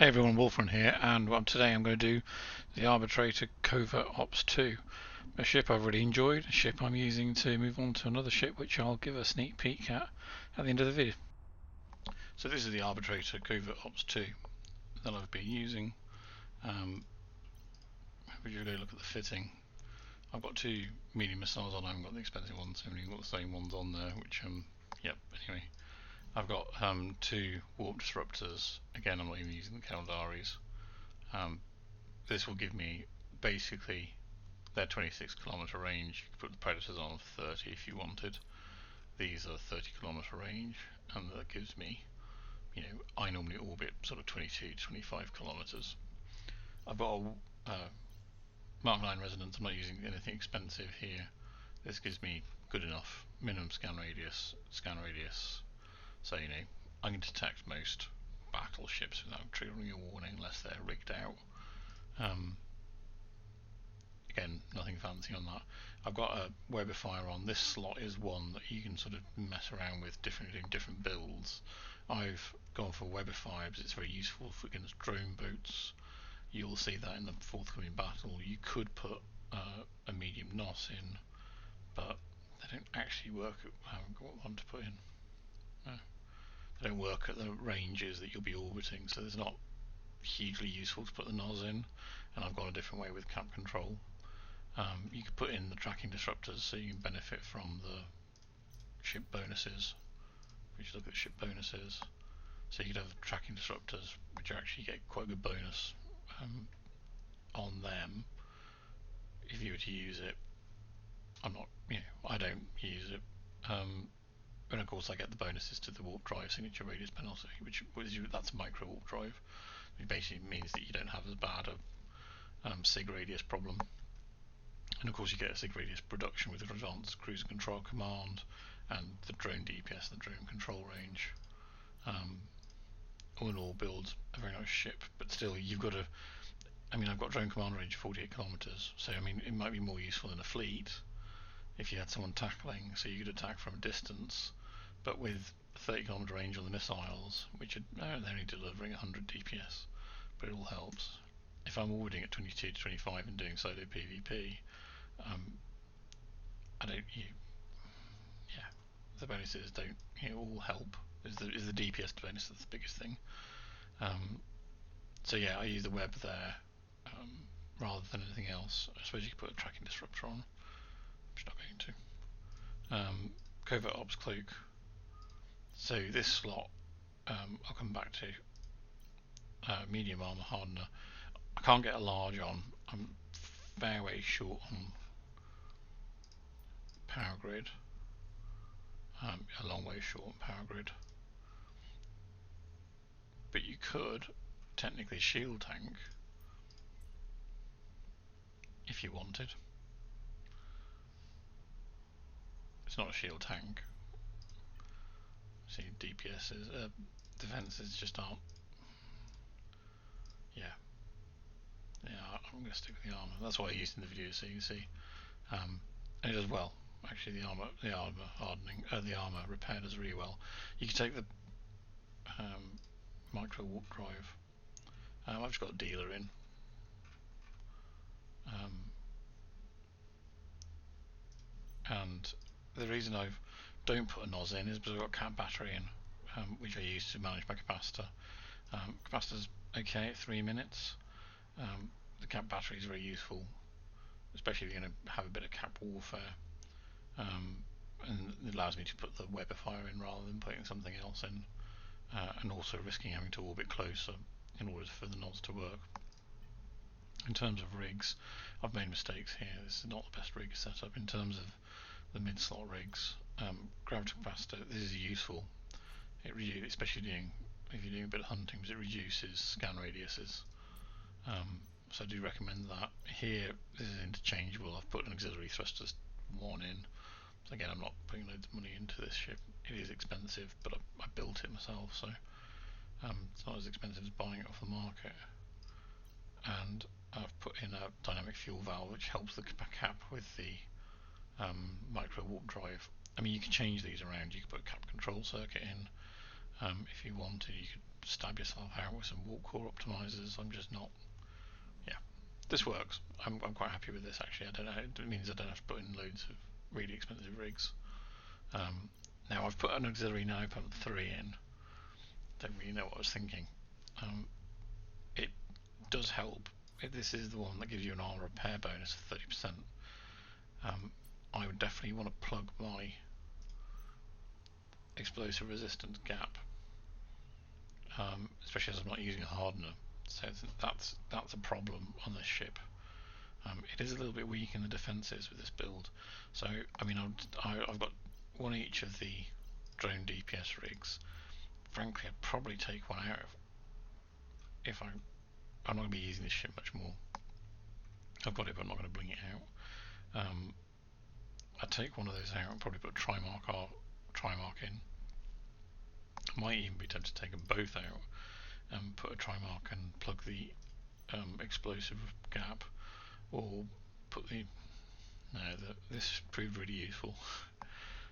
Hey everyone, Wolfram here, and today I'm going to do the Arbitrator Covert Ops 2. A ship I've really enjoyed, a ship I'm using to move on to another ship which I'll give a sneak peek at the end of the video. So this is the Arbitrator Covert Ops 2 that I've been using. If you go look at the fitting, I've got two medium missiles on, I haven't got the expensive ones, I've only got the same ones on there, which, anyway. I've got two warp disruptors. Again, I'm not even using the Caldaris. This will give me basically their 26-kilometer range. You could put the Predators on 30 if you wanted. These are 30-kilometer range, and that gives me, I normally orbit sort of 22 to 25 kilometers. I've got a Mark 9 resonance. I'm not using anything expensive here. This gives me good enough minimum scan radius. So I can detect most battleships without triggering a warning unless they're rigged out. Again, nothing fancy on that. I've got a Webifier on. This slot is one that you can sort of mess around with doing different builds. I've gone for Webifier because it's very useful against drone boats. You'll see that in the forthcoming battle. You could put a medium NOS in, but they don't actually work. I haven't got one to put in. No. They don't work at the ranges that you'll be orbiting, so it's not hugely useful to put the NOS in. And I've got a different way with cap control. You could put in the tracking disruptors so you can benefit from the ship bonuses. We should look at ship bonuses. So you could have tracking disruptors, which actually get quite a good bonus on them if you were to use it. I don't use it. And of course I get the bonuses to the warp drive signature radius penalty, that's a micro warp drive, which basically means that you don't have as bad a sig radius problem. And of course you get a sig radius reduction with the advanced cruise control command and the drone DPS and the drone control range. All in all, builds a very nice ship, but still you've got to. I've got drone command range of 48 kilometers, so it might be more useful in a fleet if you had someone tackling, so you could attack from a distance, but with 30-kilometer range on the missiles, which they're only delivering 100 DPS, but it all helps. If I'm orbiting at 22 to 25 and doing solo PvP, the bonuses don't all help. Is the DPS bonus that's the biggest thing. So yeah, I use the web there rather than anything else. I suppose you could put a tracking disruptor on, which I'm not going to. Covert Ops Cloak. So this slot, I'll come back to. Medium armor hardener. I can't get a large on. I'm fair way short on power grid. A long way short on power grid. But you could technically shield tank if you wanted. It's not a shield tank. See, DPSs, defenses just aren't. Yeah, I'm going to stick with the armor. That's what I used in the video, so you can see. And it does well. Actually, the armor hardening, the armor repair does really well. You can take the micro warp drive. I've just got a dealer in. And the reason I don't put a NOS in is because I've got cap battery in, which I use to manage my capacitor. Capacitor's okay at 3 minutes. The cap battery is very useful, especially if you're going to have a bit of cap warfare. And it allows me to put the Webifier in rather than putting something else in, and also risking having to orbit closer in order for the NOS to work. In terms of rigs, I've made mistakes here. This is not the best rig setup in terms of the mid-slot rigs. Gravity capacitor, this is useful. Especially if you're doing a bit of hunting, because it reduces scan radiuses. So I do recommend that. Here, this is interchangeable. I've put an auxiliary thrusters 1 in. So again, I'm not putting loads of money into this ship. It is expensive, but I built it myself, so it's not as expensive as buying it off the market. And I've put in a dynamic fuel valve, which helps the cap with the micro warp drive. You can change these around. You could put a cap control circuit in if you wanted. You could stab yourself out with some warp core optimizers. I'm just not. Yeah, this works. I'm quite happy with this actually. I don't know. It means I don't have to put in loads of really expensive rigs. Now I've put an auxiliary now pump 3 in. Don't really know what I was thinking. It does help. This is the one that gives you an armor repair bonus of 30%. I would definitely want to plug my explosive resistance gap, especially as I'm not using a hardener. So that's a problem on this ship. It is a little bit weak in the defences with this build. So I mean, I've got one each of the drone DPS rigs. Frankly, I'd probably take one out if I'm not going to be using this ship much more. I've got it, but I'm not going to bring it out. I'd take one of those out and probably put Trimark in. I might even be tempted to take them both out and put a Trimark and plug the explosive gap, or put the this proved really useful.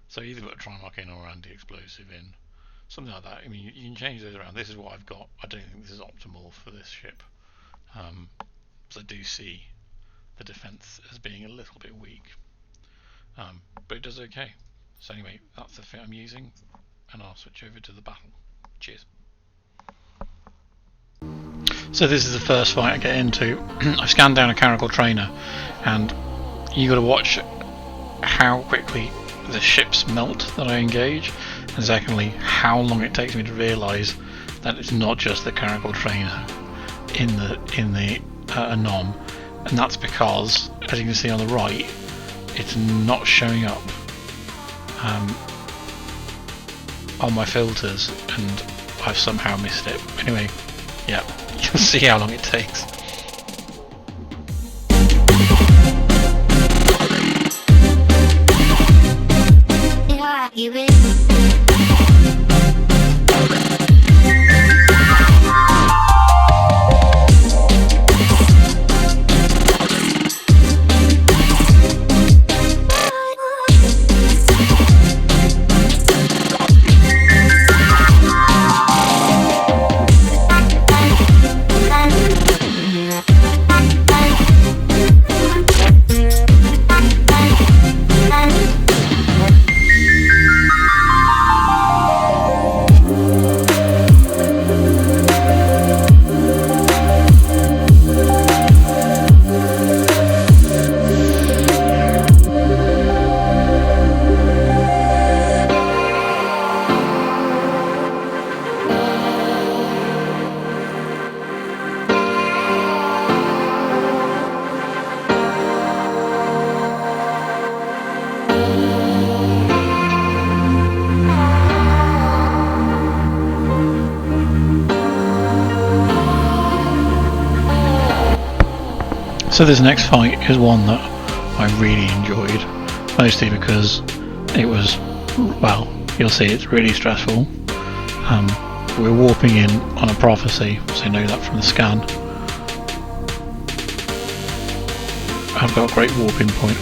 So either put a Trimark in or anti-explosive in, something like that. I mean, you can change those around. This is what I've got. I don't think this is optimal for this ship, because I do see the defense as being a little bit weak, but it does okay. So anyway, that's the fit I'm using, and I'll switch over to the battle. Cheers. So this is the first fight I get into. I've scanned down a Caracal trainer, and you got to watch how quickly the ships melt that I engage, and secondly how long it takes me to realise that it's not just the Caracal trainer in the anom, and that's because, as you can see on the right, it's not showing up on my filters, and I've somehow missed it. Anyway, yeah, you can see how long it takes. So this next fight is one that I really enjoyed, mostly because it was, well, you'll see it's really stressful. We're warping in on a prophecy, so you know that from the scan. I've got a great warping point.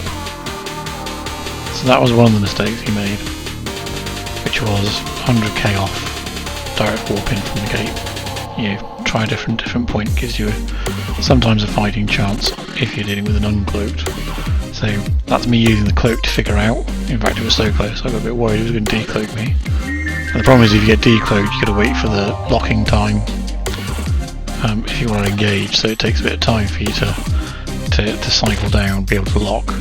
So that was one of the mistakes he made, which was 100k off direct warping from the gate. You try a different point, gives you sometimes a fighting chance if you're dealing with an uncloaked. So that's me using the cloak to figure out. In fact, it was so close I got a bit worried it was going to decloak me. And the problem is, if you get decloaked, you got to wait for the locking time if you want to engage. So it takes a bit of time for you to cycle down, be able to lock,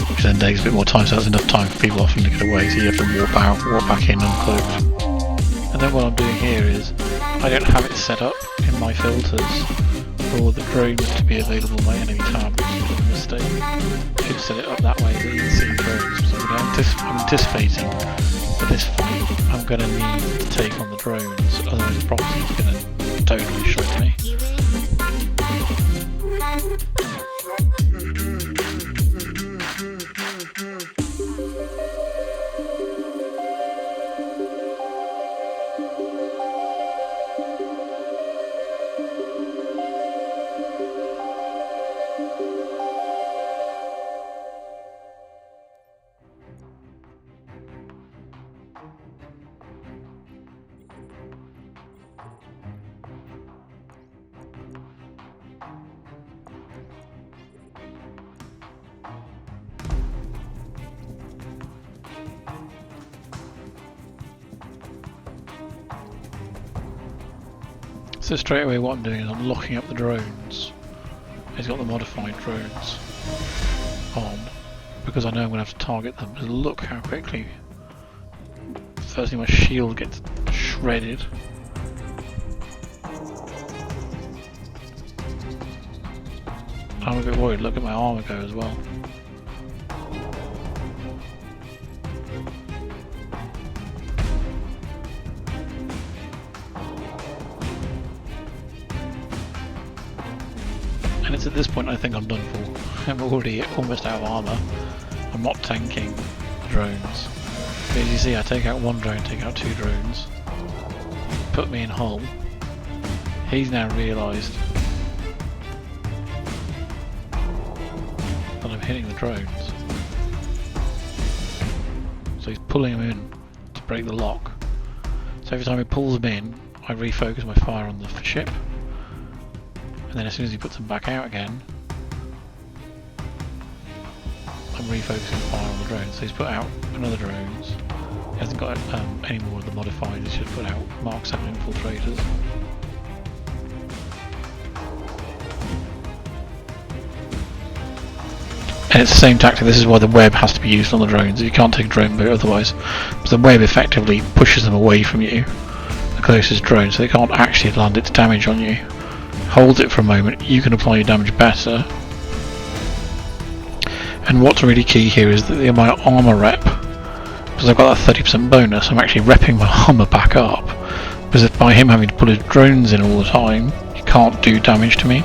which then takes a bit more time. So that's enough time for people often to get away. So you have to warp out, warp back in uncloaked. And then what I'm doing here is I don't have it set up in my filters for the drones to be available by enemy tab, which is a mistake. I should set it up that way that you can see drones. So I'm anticipating for this fight I'm going to need to take on the drones, otherwise the prophecy is going to totally shred me. So straight away what I'm doing is I'm locking up the drones. He's got the modified drones on, because I know I'm going to have to target them. But look how quickly, firstly my shield gets shredded. I'm a bit worried, look at my armor go as well. And it's at this point I think I'm done for. I'm already almost out of armour. I'm not tanking the drones. But as you see, I take out one drone, take out two drones. Put me in hull. He's now realised that I'm hitting the drones. So he's pulling them in to break the lock. So every time he pulls them in, I refocus my fire on the ship. And then as soon as he puts them back out again, I'm refocusing fire on the drones. So he's put out another drones. He hasn't got any more of the modified, he's just put out Mark 7 infiltrators. And it's the same tactic. This is why the web has to be used on the drones. You can't take a drone boat otherwise. But the web effectively pushes them away from you, the closest drone, so they can't actually land its damage on you. Hold it for a moment, you can apply your damage better. And what's really key here is that my armour rep, because I've got that 30% bonus, I'm actually repping my armour back up. Because by him having to put his drones in all the time, he can't do damage to me.